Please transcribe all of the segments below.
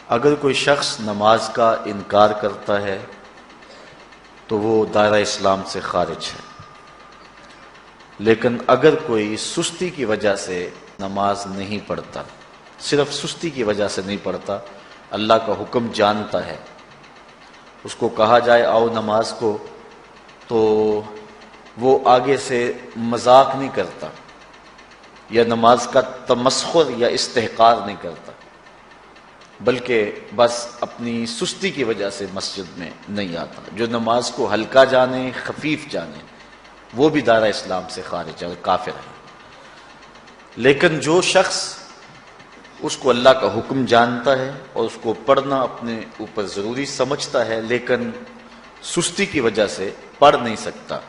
اگر کوئی شخص نماز کا انکار کرتا ہے تو وہ دائرہ اسلام سے خارج ہے، لیکن اگر کوئی سستی کی وجہ سے نماز نہیں پڑھتا، صرف سستی کی وجہ سے نہیں پڑھتا، اللہ کا حکم جانتا ہے، اس کو کہا جائے آؤ نماز کو، تو وہ آگے سے مذاق نہیں کرتا یا نماز کا تمسخر یا استحقار نہیں کرتا، بلکہ بس اپنی سستی کی وجہ سے مسجد میں نہیں آتا۔ جو نماز کو ہلکا جانے، خفیف جانے، وہ بھی دائرہ اسلام سے خارج ہے اور کافر ہے۔ لیکن جو شخص اس کو اللہ کا حکم جانتا ہے اور اس کو پڑھنا اپنے اوپر ضروری سمجھتا ہے لیکن سستی کی وجہ سے پڑھ نہیں سکتا،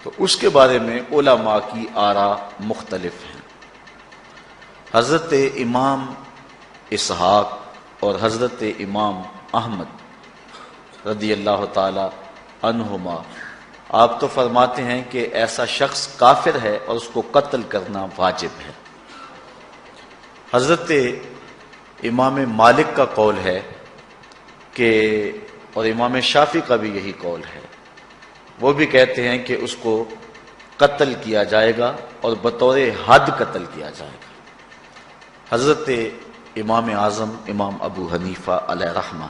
تو اس کے بارے میں علماء کی آراء مختلف ہیں۔ حضرت امام اسحاق اور حضرت امام احمد رضی اللہ تعالی عنہما آپ تو فرماتے ہیں کہ ایسا شخص کافر ہے اور اس کو قتل کرنا واجب ہے۔ حضرت امام مالک کا قول ہے کہ، اور امام شافعی کا بھی یہی قول ہے، وہ بھی کہتے ہیں کہ اس کو قتل کیا جائے گا اور بطور حد قتل کیا جائے گا۔ حضرت امام اعظم امام ابو حنیفہ علیہ رحمہ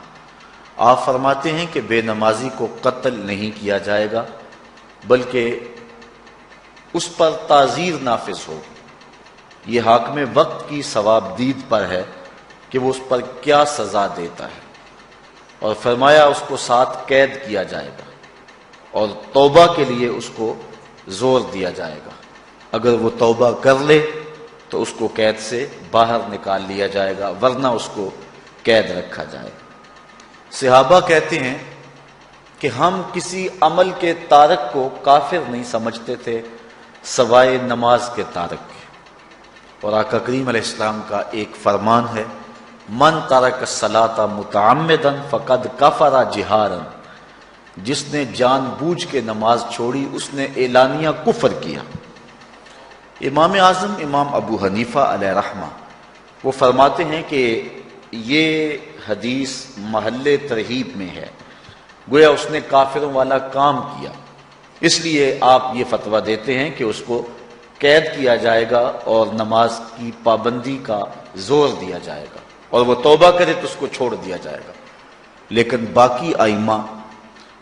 آپ فرماتے ہیں کہ بے نمازی کو قتل نہیں کیا جائے گا، بلکہ اس پر تعزیر نافذ ہوگی۔ یہ حاکم وقت کی ثواب دید پر ہے کہ وہ اس پر کیا سزا دیتا ہے، اور فرمایا اس کو 7 قید کیا جائے گا اور توبہ کے لیے اس کو زور دیا جائے گا۔ اگر وہ توبہ کر لے تو اس کو قید سے باہر نکال لیا جائے گا، ورنہ اس کو قید رکھا جائے گا۔ صحابہ کہتے ہیں کہ ہم کسی عمل کے تارک کو کافر نہیں سمجھتے تھے سوائے نماز کے تارک کے، اور آقا کریم علیہ السلام کا ایک فرمان ہے، من ترک الصلاۃ متعمدا فقد کفر جہارا، جس نے جان بوجھ کے نماز چھوڑی اس نے اعلانیہ کفر کیا۔ امام اعظم امام ابو حنیفہ علیہ رحمہ وہ فرماتے ہیں کہ یہ حدیث محل ترہیب میں ہے، گویا اس نے کافروں والا کام کیا، اس لیے آپ یہ فتویٰ دیتے ہیں کہ اس کو قید کیا جائے گا اور نماز کی پابندی کا زور دیا جائے گا، اور وہ توبہ کرے تو اس کو چھوڑ دیا جائے گا۔ لیکن باقی ائمہ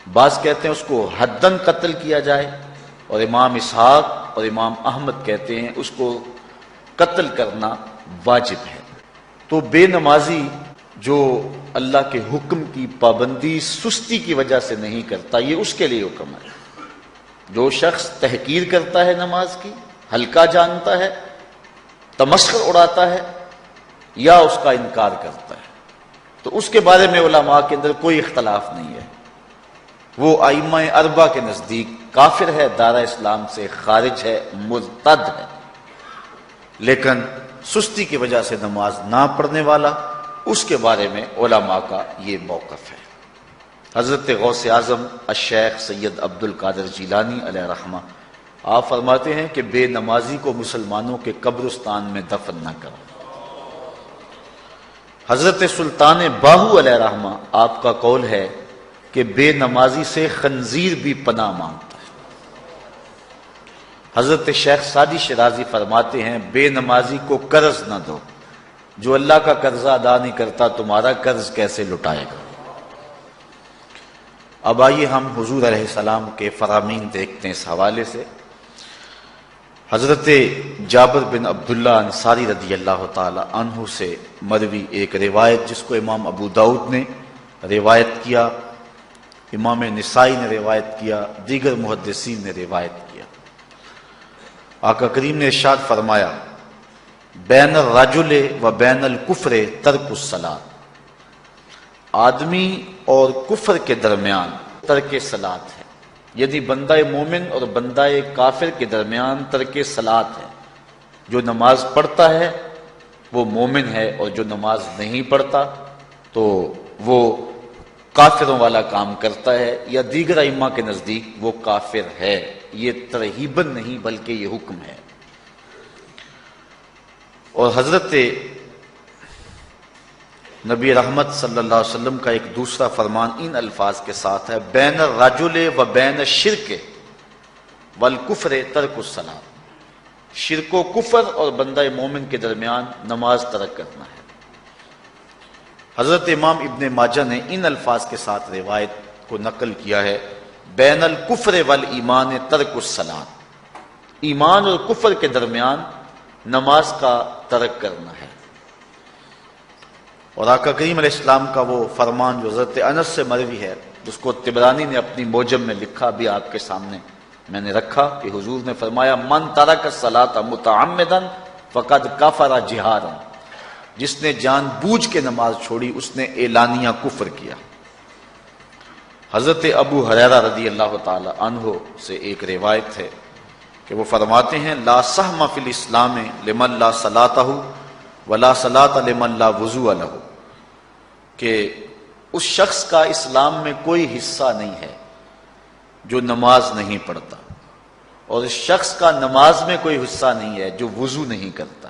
بعض کہتے ہیں اس کو حداً قتل کیا جائے، اور امام اسحاق اور امام احمد کہتے ہیں اس کو قتل کرنا واجب ہے۔ تو بے نمازی جو اللہ کے حکم کی پابندی سستی کی وجہ سے نہیں کرتا، یہ اس کے لیے حکم ہے۔ جو شخص تحقیر کرتا ہے نماز کی، ہلکا جانتا ہے، تمسخر اڑاتا ہے یا اس کا انکار کرتا ہے، تو اس کے بارے میں علماء کے اندر کوئی اختلاف نہیں ہے، وہ ائمہ اربعہ کے نزدیک کافر ہے، دائرہ اسلام سے خارج ہے، مرتد ہے۔ لیکن سستی کی وجہ سے نماز نہ پڑھنے والا، اس کے بارے میں علماء کا یہ موقف ہے۔ حضرت غوث اعظم الشیخ سید عبد القادر جیلانی علیہ رحمہ آپ فرماتے ہیں کہ بے نمازی کو مسلمانوں کے قبرستان میں دفن نہ کرو۔ حضرت سلطان باہو علیہ رحمہ آپ کا قول ہے کہ بے نمازی سے خنزیر بھی پناہ مانگتا ہے۔ حضرت شیخ سعدی شیرازی فرماتے ہیں بے نمازی کو قرض نہ دو، جو اللہ کا قرضہ ادا نہیں کرتا تمہارا قرض کیسے لٹائے گا۔ اب آئیے ہم حضور علیہ السلام کے فرامین دیکھتے ہیں اس حوالے سے۔ حضرت جابر بن عبداللہ انصاری رضی اللہ تعالی عنہ سے مروی ایک روایت جس کو امام ابو داؤد نے روایت کیا، امام نسائی نے روایت کیا، دیگر محدثین نے روایت کیا۔ آقا کریم نے ارشاد فرمایا بین الرجل و بین الکفر ترک الصلاۃ، آدمی اور کفر کے درمیان ترک صلاۃ ہے، یعنی بندہ مومن اور بندہ کافر کے درمیان ترک صلاۃ ہے۔ جو نماز پڑھتا ہے وہ مومن ہے، اور جو نماز نہیں پڑھتا تو وہ کافروں والا کام کرتا ہے، یا دیگر ائمہ کے نزدیک وہ کافر ہے۔ یہ ترہیباً نہیں بلکہ یہ حکم ہے۔ اور حضرت نبی رحمت صلی اللہ علیہ وسلم کا ایک دوسرا فرمان ان الفاظ کے ساتھ ہے، بین الرجل و بین الشرک والکفر ترک الصلاۃ، شرک و کفر اور بندہ مومن کے درمیان نماز ترک کرنا ہے۔ حضرت امام ابن ماجہ نے ان الفاظ کے ساتھ روایت کو نقل کیا ہے، بین الکفر والایمان ترک الصلاۃ، ایمان اور کفر کے درمیان نماز کا ترک کرنا ہے۔ اور آقا کریم علیہ السلام کا وہ فرمان جو حضرت انس سے مروی ہے، جس کو طبرانی نے اپنی موجم میں لکھا، بھی آپ کے سامنے میں نے رکھا، کہ حضور نے فرمایا من ترک الصلاۃ متعمدا فقد کفر جہارا، جس نے جان بوجھ کے نماز چھوڑی اس نے اعلانیہ کفر کیا۔ حضرت ابو ہریرہ رضی اللہ تعالی عنہ سے ایک روایت ہے کہ وہ فرماتے ہیں لا سہم فی الاسلام لمن لا صلاۃ ولا صلاۃ لمن لا وضوء لہ، کہ اس شخص کا اسلام میں کوئی حصہ نہیں ہے جو نماز نہیں پڑھتا، اور اس شخص کا نماز میں کوئی حصہ نہیں ہے جو وضو نہیں کرتا۔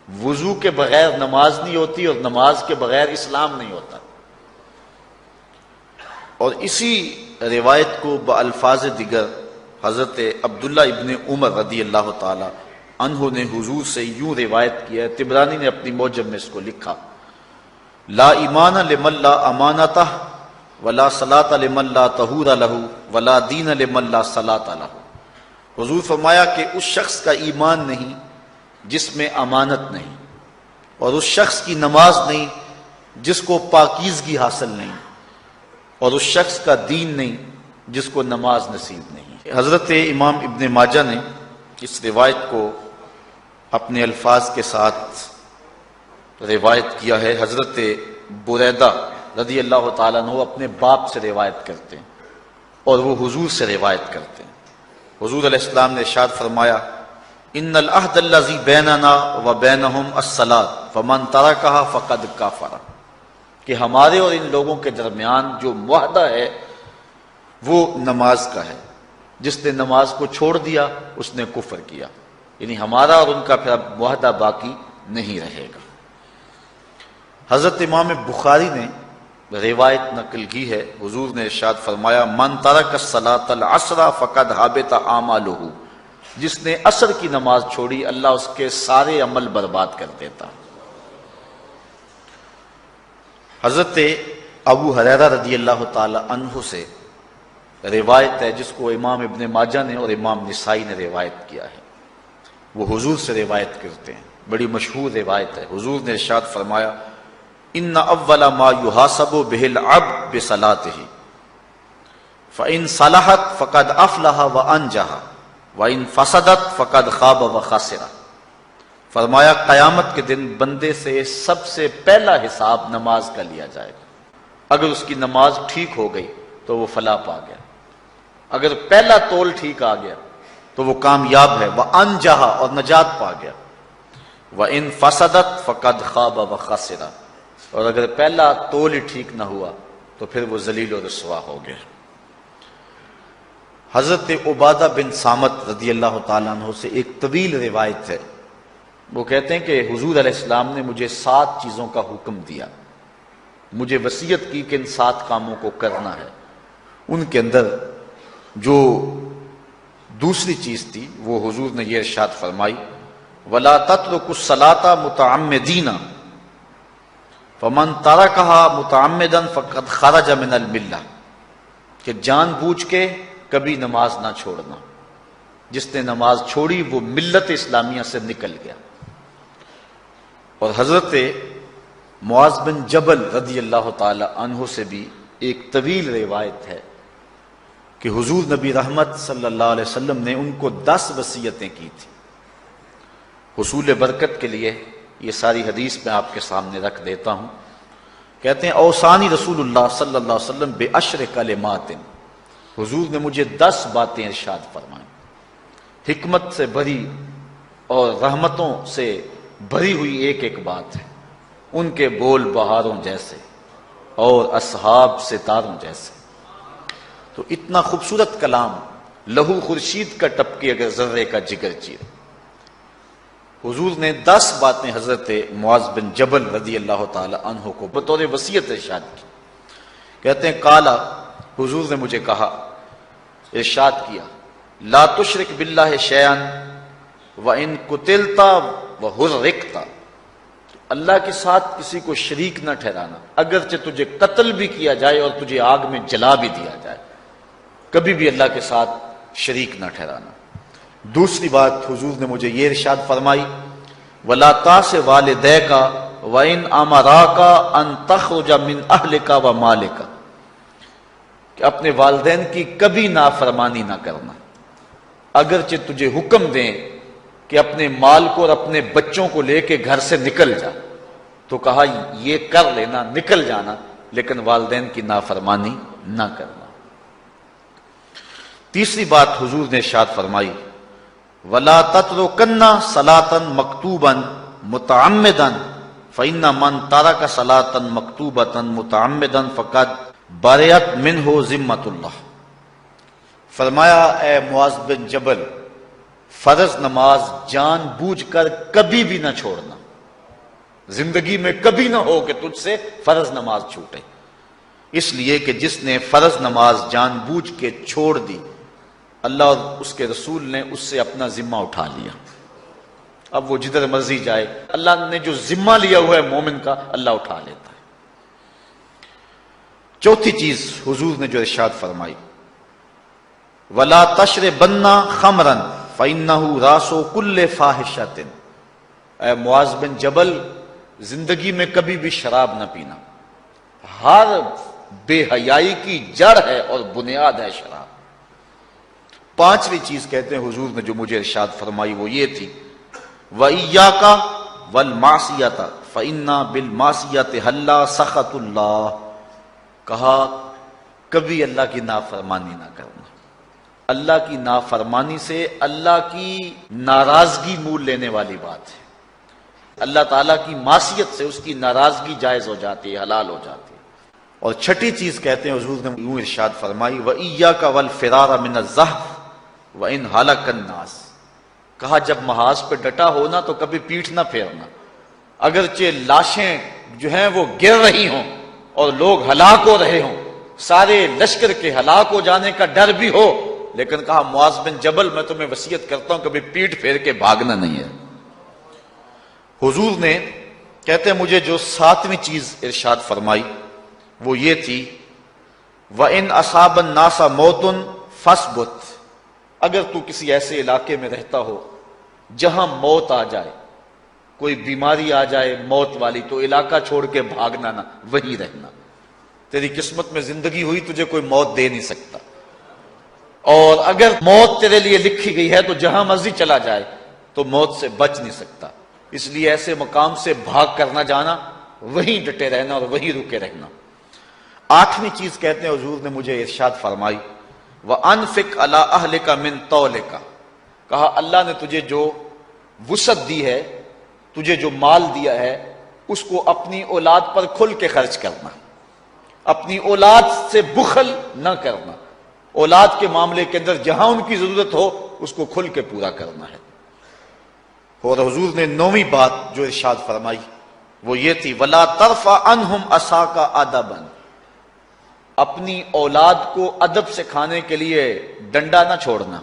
وضو کے بغیر نماز نہیں ہوتی اور نماز کے بغیر اسلام نہیں ہوتا۔ اور اسی روایت کو بالفاظ دیگر حضرت عبداللہ ابن عمر رضی اللہ تعالی عنہ نے حضور سے یوں روایت کیا ہے، طبرانی نے اپنی موجم میں اس کو لکھا، لا ایمان لمن لا امانتہ ولا صلاۃ لمن لا طہور لہ ولا دین لمن لا صلاۃ لہ۔ حضور فرمایا کہ اس شخص کا ایمان نہیں جس میں امانت نہیں، اور اس شخص کی نماز نہیں جس کو پاکیزگی حاصل نہیں، اور اس شخص کا دین نہیں جس کو نماز نصیب نہیں۔ حضرت امام ابن ماجہ نے اس روایت کو اپنے الفاظ کے ساتھ روایت کیا ہے۔ حضرت بریدہ رضی اللہ تعالیٰ عنہ اپنے باپ سے روایت کرتے ہیں اور وہ حضور سے روایت کرتے ہیں۔ حضور علیہ السلام نے ارشاد فرمایا ان العہد الذی بیننا و بینہم الصلاۃ فمن ترکھا فقد کفر، کہ ہمارے اور ان لوگوں کے درمیان جو معاہدہ ہے وہ نماز کا ہے، جس نے نماز کو چھوڑ دیا اس نے کفر کیا، یعنی ہمارا اور ان کا پھر اب معاہدہ باقی نہیں رہے گا۔ حضرت امام بخاری نے روایت نقل کی ہے، حضور نے ارشاد فرمایا من ترک الصلاۃ العصر فقد حبط اعمالہ، جس نے عصر کی نماز چھوڑی اللہ اس کے سارے عمل برباد کر دیتا۔ حضرت ابو ہریرہ رضی اللہ تعالی عنہ سے روایت ہے جس کو امام ابن ماجہ نے اور امام نسائی نے روایت کیا ہے، وہ حضور سے روایت کرتے ہیں، بڑی مشہور روایت ہے۔ حضور نے ارشاد فرمایا ان اول ما یحاسب بہ العبد بصلاتہ فان صلحت فقد افلح وانجح وان فسدت فقد خاب وخسر۔ فرمایا قیامت کے دن بندے سے سب سے پہلا حساب نماز کا لیا جائے گا، اگر اس کی نماز ٹھیک ہو گئی تو وہ فلاح پا گیا، اگر پہلا تول ٹھیک آ گیا تو وہ کامیاب ہے، وانجح اور نجات پا گیا، وان فسدت فقد خاب وخسر، اور اگر پہلا تول ہی ٹھیک نہ ہوا تو پھر وہ ذلیل و رسوا ہو گیا۔ حضرت عبادہ بن صامت رضی اللہ تعالیٰ عنہ سے ایک طویل روایت ہے، وہ کہتے ہیں کہ حضور علیہ السلام نے مجھے 7 چیزوں کا حکم دیا، مجھے وصیت کی کہ ان 7 کاموں کو کرنا ہے۔ ان کے اندر جو دوسری چیز تھی وہ حضور نے یہ ارشاد فرمائی وَلَا تَتْرُكُوا الصَّلَاةَ مُتَعَمِّدِينَ فَمَن تَرَكَهَا مُتَعَمِّدًا فَقَدْ خَرَجَ مِنَ الْمِلَّةِ، کہ جان بوجھ کے کبھی نماز نہ چھوڑنا، جس نے نماز چھوڑی وہ ملت اسلامیہ سے نکل گیا۔ اور حضرت معاذ بن جبل رضی اللہ تعالی عنہ سے بھی ایک طویل روایت ہے کہ حضور نبی رحمت صلی اللہ علیہ وسلم نے ان کو 10 وصیتیں کی تھی حصول برکت کے لیے۔ یہ ساری حدیث میں آپ کے سامنے رکھ دیتا ہوں۔ کہتے ہیں اوصانی رسول اللہ صلی اللہ علیہ وسلم بعشر کلمات، حضور نے مجھے 10 باتیں ارشاد فرمائیں، حکمت سے بھری اور رحمتوں سے بھری ہوئی ایک ایک بات ہے، ان کے بول بہاروں جیسے اور اصحاب ستاروں جیسے۔ تو اتنا خوبصورت کلام، لہو خورشید کا ٹپکے اگر ذرے کا جگر چیر۔ حضور نے 10 باتیں حضرت معاذ بن جبل رضی اللہ تعالی عنہ کو بطور وصیت ارشاد کی. کہتے ہیں کالا، حضور نے مجھے کہا، ارشاد کیا، لا تشرک باللہ شیئا وان قتلت وحرقت، اللہ کے ساتھ کسی کو شریک نہ ٹھہرانا، اگرچہ تجھے قتل بھی کیا جائے اور تجھے آگ میں جلا بھی دیا جائے، کبھی بھی اللہ کے ساتھ شریک نہ ٹھہرانا. دوسری بات حضور نے مجھے یہ ارشاد فرمائی، ولا تاس والدیک وان امراک ان تخرج من اہلک ومالک، کہ اپنے والدین کی کبھی نافرمانی نہ کرنا، اگرچہ تجھے حکم دیں کہ اپنے مال کو اور اپنے بچوں کو لے کے گھر سے نکل جا، تو کہا یہ کر لینا، نکل جانا، لیکن والدین کی نافرمانی نہ کرنا. تیسری بات حضور نے ارشاد فرمائی، وَلَا تَتْرُكَنَّ صَلَاةً مَكْتُوبًا مُتَعَمِّدًا فَإِنَّ مَنْ تَرَكَ صَلَاةً مَكْتُوبَةً مُتَعَمِّدًا فَقَدْ بَرِئَتْ مِنْهُ ذِمَّةُ اللَّهِ. فرمایا اے معاذ بن جبل، فرض نماز جان بوجھ کر کبھی بھی نہ چھوڑنا، زندگی میں کبھی نہ ہو کہ تجھ سے فرض نماز چھوٹے، اس لیے کہ جس نے فرض نماز جان بوجھ کے چھوڑ دی، اللہ اور اس کے رسول نے اس سے اپنا ذمہ اٹھا لیا. اب وہ جدھر مرضی جائے، اللہ نے جو ذمہ لیا ہوا ہے مومن کا، اللہ اٹھا لیتا ہے. چوتھی چیز حضور نے جو ارشاد فرمائی، وَلَا تَشْرِبَنَّ خَمْرًا فَإِنَّهُ رَاسُ كُلِّ فَاحِشَةٍ. اے معاذ بن جبل، زندگی میں کبھی بھی شراب نہ پینا، ہر بے حیائی کی جڑ ہے اور بنیاد ہے شراب. پانچویں چیز کہتے ہیں حضور نے جو مجھے ارشاد فرمائی وہ یہ تھی، وَإِيَّاكَ وَالْمَعْصِيَةَ فَإِنَّ بِالْمَعْصِيَةِ حَلَّ سَخَطُ اللَّهِ. کہا کبھی اللہ کی نافرمانی نہ کرنا، اللہ کی نافرمانی سے اللہ کی ناراضگی مول لینے والی بات ہے. اللہ تعالیٰ کی معصیت سے اس کی ناراضگی جائز ہو جاتی ہے، حلال ہو جاتی ہے. اور چھٹی چیز کہتے ہیں حضور نے یوں ارشاد فرمائی، وَإِيَّاكَ وَالْفِرَارَ مِنَ الزَّحْفِ وَإِنْ هَلَكَ النَّاسِ. کہا جب محاذ پہ ڈٹا ہونا تو کبھی پیٹھ نہ پھیرنا، اگرچہ لاشیں جو ہیں وہ گر رہی ہوں اور لوگ ہلاک ہو رہے ہوں، سارے لشکر کے ہلاک ہو جانے کا ڈر بھی ہو، لیکن کہا معاذ بن جبل میں تمہیں وصیت کرتا ہوں کبھی پیٹھ پھیر کے بھاگنا نہیں ہے. حضور نے کہتے ہیں مجھے جو ساتویں چیز ارشاد فرمائی وہ یہ تھی، وَإِنْ أَصَابَ النَّاسَ مَوْتٌ فَاصْبُتْ. اگر تو کسی ایسے علاقے میں رہتا ہو جہاں موت آ جائے، کوئی بیماری آ جائے موت والی، تو علاقہ چھوڑ کے بھاگنا نہ، وہیں رہنا. تیری قسمت میں زندگی ہوئی، تجھے کوئی موت دے نہیں سکتا، اور اگر موت تیرے لیے لکھی گئی ہے تو جہاں مرضی چلا جائے تو موت سے بچ نہیں سکتا. اس لیے ایسے مقام سے بھاگ کر نہ جانا، وہیں ڈٹے رہنا اور وہیں رکے رہنا. آٹھویں چیز کہتے ہیں حضور نے مجھے ارشاد فرمائی، وَأَنفِقْ عَلَىٰ أَهْلِكَ مِن طَوْلِكَ. کہا اللہ نے تجھے جو وسعت دی ہے، تجھے جو مال دیا ہے، اس کو اپنی اولاد پر کھل کے خرچ کرنا، اپنی اولاد سے بخل نہ کرنا. اولاد کے معاملے کے اندر جہاں ان کی ضرورت ہو اس کو کھل کے پورا کرنا ہے. اور حضور نے نویں بات جو ارشاد فرمائی وہ یہ تھی، وَلَا تَرْفَعْ عَنْهُمْ عَصَاكَ أَدَبًا. اپنی اولاد کو ادب سکھانے کے لیے ڈنڈا نہ چھوڑنا،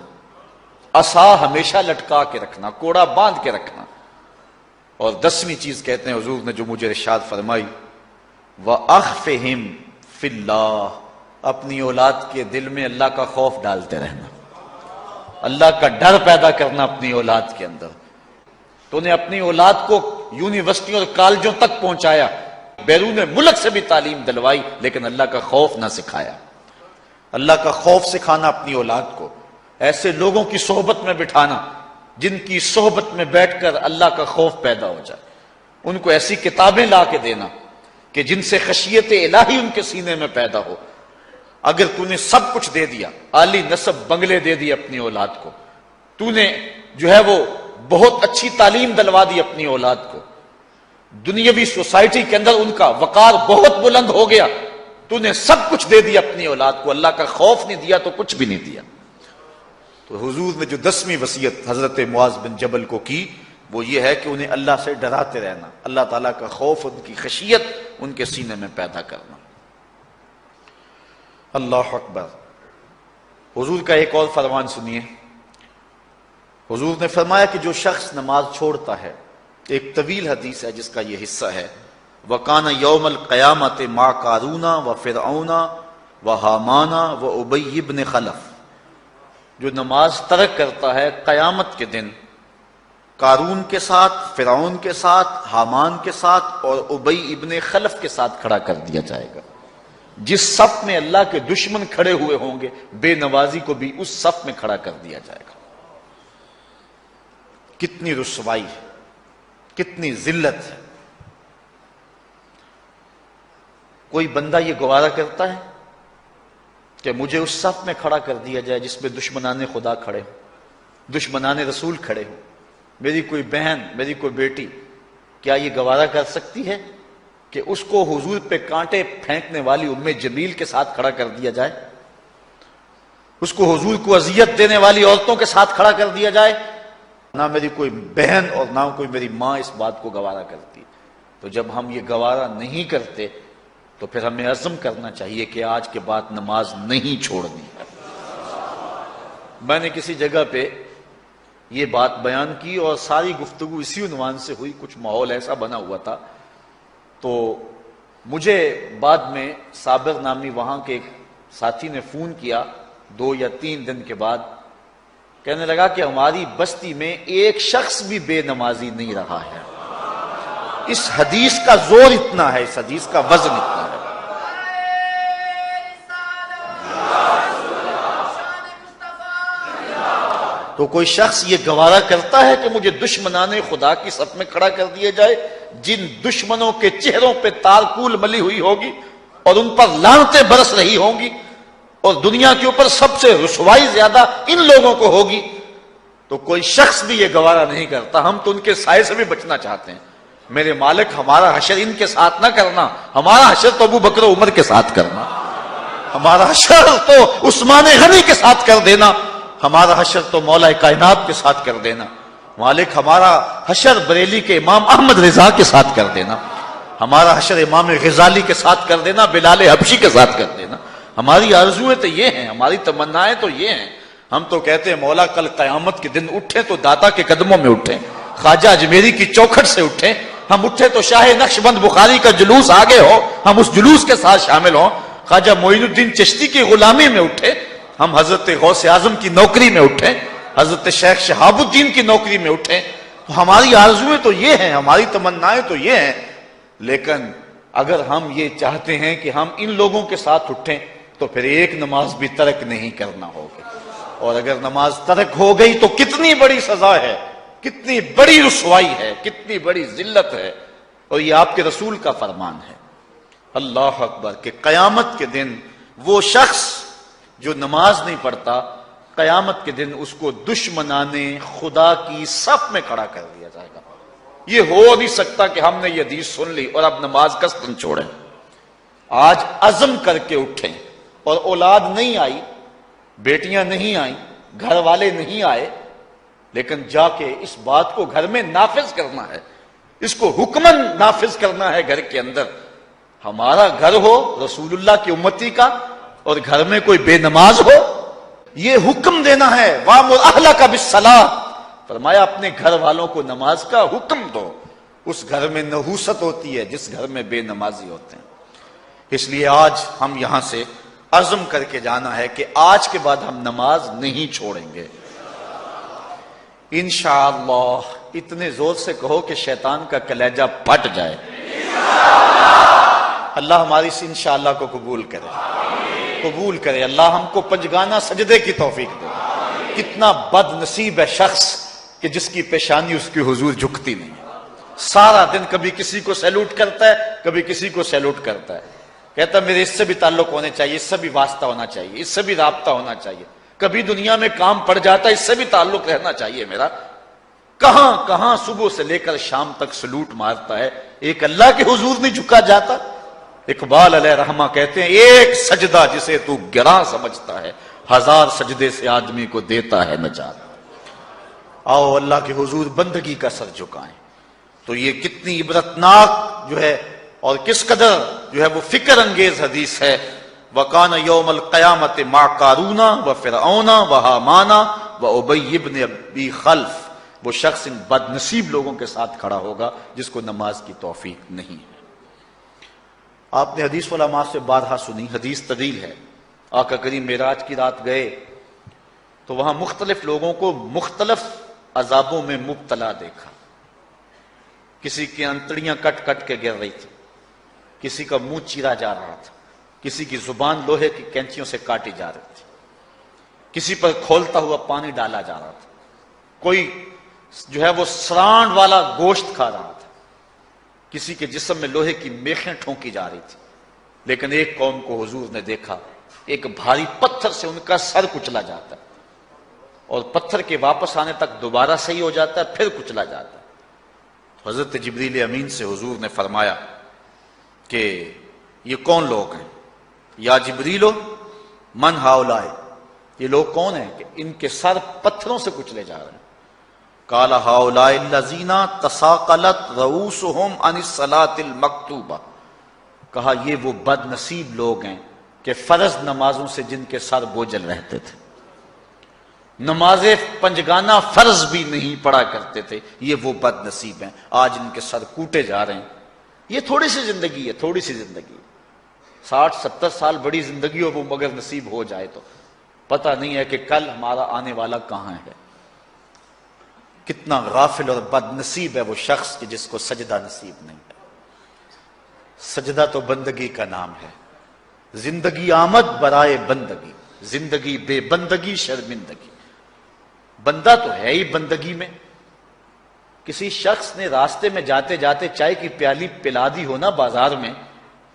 عصا ہمیشہ لٹکا کے رکھنا، کوڑا باندھ کے رکھنا. اور 10ویں چیز کہتے ہیں حضور نے جو مجھے ارشاد فرمائی، وَأَخْفِهِمْ فِي اللَّهِ. اپنی اولاد کے دل میں اللہ کا خوف ڈالتے رہنا، اللہ کا ڈر پیدا کرنا اپنی اولاد کے اندر. تو نے اپنی اولاد کو یونیورسٹی اور کالجوں تک پہنچایا، بیرون ملک سے بھی تعلیم دلوائی، لیکن اللہ کا خوف نہ سکھایا. اللہ کا خوف سکھانا اپنی اولاد کو، ایسے لوگوں کی صحبت میں بٹھانا جن کی صحبت میں بیٹھ کر اللہ کا خوف پیدا ہو جائے. ان کو ایسی کتابیں لا کے دینا کہ جن سے خشیت الہی ان کے سینے میں پیدا ہو. اگر تو نے سب کچھ دے دیا، عالی نسب بنگلے دے دی اپنی اولاد کو، تو نے جو ہے وہ بہت اچھی تعلیم دلوا دی اپنی اولاد کو، دنیاوی سوسائٹی کے اندر ان کا وقار بہت بلند ہو گیا، تو نے سب کچھ دے دیا اپنی اولاد کو، اللہ کا خوف نہیں دیا تو کچھ بھی نہیں دیا. تو حضور نے جو 10ویں وصیت حضرت معاذ بن جبل کو کی وہ یہ ہے کہ انہیں اللہ سے ڈراتے رہنا، اللہ تعالیٰ کا خوف، ان کی خشیت ان کے سینے میں پیدا کرنا۔ اللہ اکبر۔ حضور کا ایک اور فرمان سنیے۔ حضور نے فرمایا کہ جو شخص نماز چھوڑتا ہے، ایک طویل حدیث ہے جس کا یہ حصہ ہے، وَقَانَ يَوْمَ الْقِيَامَةِ مَعَ قَارُونَ وَفِرْعَوْنَ وَحَامَانَ وَأُبَيِّ بْنِ خَلَف، جو نماز ترک کرتا ہے قیامت کے دن قارون کے ساتھ، فرعون کے ساتھ، حامان کے ساتھ اور ابی ابن خلف کے ساتھ کھڑا کر دیا جائے گا۔ جس صف میں اللہ کے دشمن کھڑے ہوئے ہوں گے، بے نوازی کو بھی اس صف میں کھڑا کر دیا جائے گا۔ کتنی رسوائی ہے، کتنی ذلت ہے۔ کوئی بندہ یہ گوارا کرتا ہے کہ مجھے اس صف میں کھڑا کر دیا جائے جس میں دشمنان خدا کھڑے ہوں، دشمنان رسول کھڑے ہوں، میری کوئی بہن، میری کوئی بیٹی، کیا یہ گوارا کر سکتی ہے کہ اس کو حضور پہ کانٹے پھینکنے والی ام جمیل کے ساتھ کھڑا کر دیا جائے، اس کو حضور کو اذیت دینے والی عورتوں کے ساتھ کھڑا کر دیا جائے؟ نہ میری کوئی بہن اور نہ کوئی میری ماں اس بات کو گوارا کرتی۔ تو جب ہم یہ گوارا نہیں کرتے تو پھر ہمیں عزم کرنا چاہیے کہ آج کے بعد نماز نہیں چھوڑنی ہے۔ میں نے کسی جگہ پہ یہ بات بیان کی اور ساری گفتگو اسی عنوان سے ہوئی، کچھ ماحول ایسا بنا ہوا تھا، تو مجھے بعد میں صابر نامی وہاں کے ایک ساتھی نے فون کیا 2 یا 3 دن کے بعد، کہنے لگا کہ ہماری بستی میں ایک شخص بھی بے نمازی نہیں رہا ہے۔ اس حدیث کا زور اتنا ہے، اس حدیث کا وزن اتنا ہے۔ تو کوئی شخص یہ گوارا کرتا ہے کہ مجھے دشمنان خدا کی صف میں کھڑا کر دیا جائے، جن دشمنوں کے چہروں پہ تارکول ملی ہوئی ہوگی اور ان پر لعنتیں برس رہی ہوں گی، اور دنیا کے اوپر سب سے رسوائی زیادہ ان لوگوں کو ہوگی، تو کوئی شخص بھی یہ گوارا نہیں کرتا۔ ہم تو ان کے سائے سے بھی بچنا چاہتے ہیں۔ میرے مالک، ہمارا حشر ان کے ساتھ نہ کرنا، ہمارا حشر تو ابو بکر و عمر کے ساتھ کرنا، ہمارا حشر تو عثمان غنی کے ساتھ کر دینا، ہمارا حشر تو مولا کائنات کے ساتھ کر دینا۔ مالک، ہمارا حشر بریلی کے امام احمد رضا کے ساتھ کر دینا، ہمارا حشر امام غزالی کے ساتھ کر دینا، بلال حبشی کے ساتھ کر دینا۔ ہماری آرزویں تو یہ ہیں، ہماری تمنائیں تو یہ ہیں۔ ہم تو کہتے ہیں مولا کل قیامت کے دن اٹھیں تو داتا کے قدموں میں اٹھیں، خواجہ اجمیری کی چوکھٹ سے اٹھیں، ہم اٹھے تو شاہ نقشبند بخاری کا جلوس آگے ہو، ہم اس جلوس کے ساتھ شامل ہوں، خواجہ معین الدین چشتی کی غلامی میں اٹھے، ہم حضرت غوث اعظم کی نوکری میں اٹھیں، حضرت شیخ شہاب الدین کی نوکری میں اٹھیں۔ تو ہماری آرزویں تو یہ ہیں، ہماری تمنائیں تو یہ ہیں، لیکن اگر ہم یہ چاہتے ہیں کہ ہم ان لوگوں کے ساتھ اٹھیں تو پھر ایک نماز بھی ترک نہیں کرنا ہوگا، اور اگر نماز ترک ہو گئی تو کتنی بڑی سزا ہے، کتنی بڑی رسوائی ہے، کتنی بڑی ذلت ہے، اور یہ آپ کے رسول کا فرمان ہے۔ اللہ اکبر، کہ قیامت کے دن وہ شخص جو نماز نہیں پڑھتا، قیامت کے دن اس کو دشمنان خدا کی صف میں کھڑا کر دیا جائے گا۔ یہ ہو نہیں سکتا کہ ہم نے یہ حدیث سن لی اور اب نماز قصداً چھوڑیں۔ آج عزم کر کے اٹھیں، اور اولاد نہیں آئی، بیٹیاں نہیں آئیں، گھر والے نہیں آئے، لیکن جا کے اس بات کو گھر میں نافذ کرنا ہے، اس کو حکماً نافذ کرنا ہے گھر کے اندر۔ ہمارا گھر ہو رسول اللہ کی امتی کا اور گھر میں کوئی بے نماز ہو، یہ حکم دینا ہے، وَأْمُرْ أَهْلَكَ بِالصَّلَاةِ، فرمایا اپنے گھر والوں کو نماز کا حکم دو۔ اس گھر میں نحوست ہوتی ہے جس گھر میں بے نمازی ہوتے ہیں۔ اس لیے آج ہم یہاں سے عزم کر کے جانا ہے کہ آج کے بعد ہم نماز نہیں چھوڑیں گے انشاءاللہ۔ اتنے زور سے کہو کہ شیطان کا کلیجہ پھٹ جائے۔ اللہ ہماری اس انشاءاللہ کو قبول کرے، اللہ ہم کو پنجگانہ سجدے کی توفیق دے۔ کتنا بد نصیب ہے شخص کہ جس کی پیشانی اس کی حضور جھکتی نہیں ہے، سارا دن کبھی کسی کو سیلوٹ کرتا ہے، کبھی کسی کو سیلوٹ کرتا ہے، کہتا ہے میرے اس سے بھی تعلق ہونے چاہیے، اس سے بھی واسطہ ہونا چاہیے، اس سے بھی رابطہ ہونا چاہیے، کبھی دنیا میں کام پڑ جاتا ہے، اس سے بھی تعلق رہنا چاہیے میرا۔ کہاں کہاں صبح سے لے کر شام تک سلوٹ مارتا ہے، ایک اللہ کے حضور نہیں جھکا جاتا۔ اقبال علیہ رحمہ کہتے ہیں ایک سجدہ جسے تو گراں سمجھتا ہے، 1000 سجدے سے آدمی کو دیتا ہے نجات۔ آؤ اللہ کے حضور بندگی کا سر جھکائیں۔ تو یہ کتنی عبرتناک جو ہے اور کس قدر جو ہے وہ فکر انگیز حدیث ہے۔ وَقَانَ يَوْمَ الْقِيَامَةِ مَعَ قَارُونَ وَفِرْعَوْنَ وَحَامَانَ وَأُبَيِّ بْنِ أَبِي خَلْف، وہ شخص ان بد نصیب لوگوں کے ساتھ کھڑا ہوگا جس کو نماز کی توفیق نہیں ہے۔ آپ نے حدیث علماء سے بارہا سنی، حدیث طویل ہے۔ آقا کریم معراج کی رات گئے تو وہاں مختلف لوگوں کو مختلف عذابوں میں مبتلا دیکھا۔ کسی کی انتڑیاں کٹ کٹ کے گر رہی تھی، کسی کا منہ چیرا جا رہا تھا، کسی کی زبان لوہے کی کینچیوں سے کاٹی جا رہی تھی، کسی پر کھولتا ہوا پانی ڈالا جا رہا تھا، کوئی جو ہے وہ سرانڈ والا گوشت کھا رہا تھا، کسی کے جسم میں لوہے کی میخیں ٹھونکی جا رہی تھی۔ لیکن ایک قوم کو حضور نے دیکھا، ایک بھاری پتھر سے ان کا سر کچلا جاتا ہے اور پتھر کے واپس آنے تک دوبارہ صحیح ہو جاتا ہے، پھر کچلا جاتا ہے۔ حضرت جبریل امین سے حضور نے فرمایا کہ یہ کون لوگ ہیں؟ یا جبریلو من ہاؤلائے، یہ لوگ کون ہیں کہ ان کے سر پتھروں سے کچلے جا رہے ہیں؟ قال ہاؤلائے الذین تثاقلت رؤوسہم عن الصلاۃ المکتوبہ، کہا یہ وہ بد نصیب لوگ ہیں کہ فرض نمازوں سے جن کے سر بوجھل رہتے تھے، نماز پنجگانہ فرض بھی نہیں پڑھا کرتے تھے، یہ وہ بد نصیب ہیں، آج ان کے سر کوٹے جا رہے ہیں۔ یہ تھوڑی سی زندگی ہے، تھوڑی سی زندگی ہے، 60-70 سال بڑی زندگی ہو وہ مگر نصیب ہو جائے تو پتہ نہیں ہے کہ کل ہمارا آنے والا کہاں ہے۔ کتنا غافل اور بد نصیب ہے وہ شخص کہ جس کو سجدہ نصیب نہیں ہے۔ سجدہ تو بندگی کا نام ہے۔ زندگی آمد برائے بندگی، زندگی بے بندگی شرمندگی۔ بندہ تو ہے ہی بندگی میں۔ کسی شخص نے راستے میں جاتے جاتے چائے کی پیالی پلا دی ہو نا بازار میں،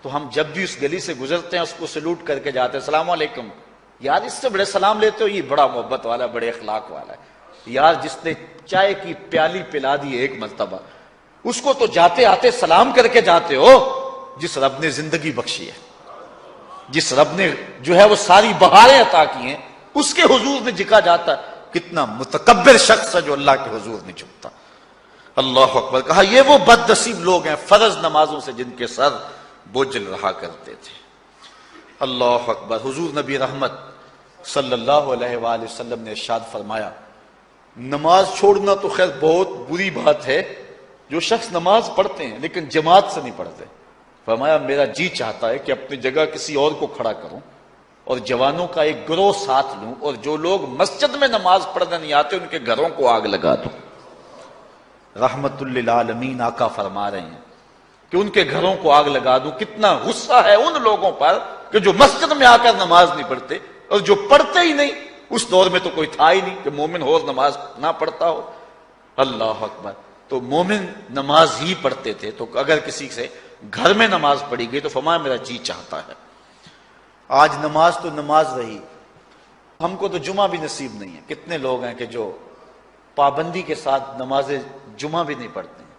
تو ہم جب بھی اس گلی سے گزرتے ہیں اس کو سلوٹ کر کے جاتے ہیں، السلام علیکم۔ یار اس سے بڑے سلام لیتے ہو، یہ بڑا محبت والا، بڑے اخلاق والا ہے۔ یار جس نے چائے کی پیالی پلا دی ایک مرتبہ، اس کو تو جاتے آتے سلام کر کے جاتے ہو جس رب نے زندگی بخشی ہے، جس رب نے جو ہے وہ ساری بہاریں عطا کی ہیں، اس کے حضور میں جھکا جاتا ہے۔ کتنا متکبر شخص ہے جو اللہ کے حضور نہیں جھکتا۔ اللہ اکبر۔ کہا یہ وہ بد نصیب لوگ ہیں فرض نمازوں سے جن کے سر بوجھل رہا کرتے تھے۔ اللہ اکبر۔ حضور نبی رحمت صلی اللہ علیہ وآلہ وسلم نے ارشاد فرمایا، نماز چھوڑنا تو خیر بہت بری بات ہے، جو شخص نماز پڑھتے ہیں لیکن جماعت سے نہیں پڑھتے، فرمایا میرا جی چاہتا ہے کہ اپنی جگہ کسی اور کو کھڑا کروں اور جوانوں کا ایک گروہ ساتھ لوں، اور جو لوگ مسجد میں نماز پڑھنے نہیں آتے ان کے گھروں کو آگ لگا دوں۔ رحمت للعالمین آقا فرما رہے ہیں کہ ان کے گھروں کو آگ لگا دوں۔ کتنا غصہ ہے ان لوگوں پر کہ جو مسجد میں آ کر نماز نہیں پڑھتے، اور جو پڑھتے ہی نہیں، اس دور میں تو کوئی تھا ہی نہیں کہ مومن ہو نماز نہ پڑھتا ہو۔ اللہ اکبر۔ تو مومن نماز ہی پڑھتے تھے، تو اگر کسی سے گھر میں نماز پڑھی گئی تو فرمایا میرا جی چاہتا ہے۔ آج نماز تو نماز رہی، ہم کو تو جمعہ بھی نصیب نہیں ہے۔ کتنے لوگ ہیں کہ جو پابندی کے ساتھ نماز جمعہ بھی نہیں پڑھتے ہیں۔